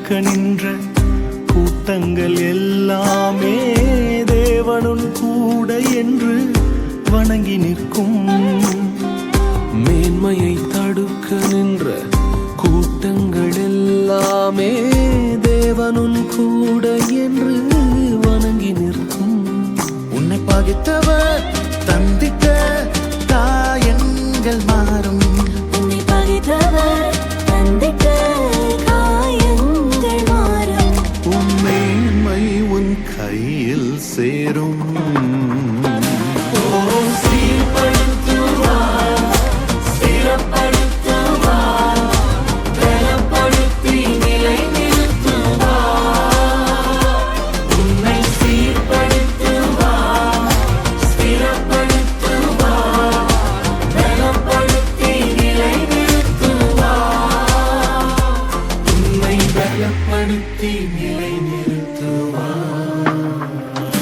தடுக்க நின்ற கூட்டங்கள் எல்லாமே தேவனுன் கூட என்று வணங்கி நிற்கும். மேன்மையை தடுக்க நின்ற கூட்டங்கள் எல்லாமே தேவனுன் கூட என்று வணங்கி நிற்கும். உன்னை பகைத்தவர் தந்தித்த காயங்கள் மாறும். உன்னை பகைத்தவர் தந்தித்த காயங்கள் மாறும். உன் மேன்மை உன் கையில் சேரும். பலப்படுத்தி நிலை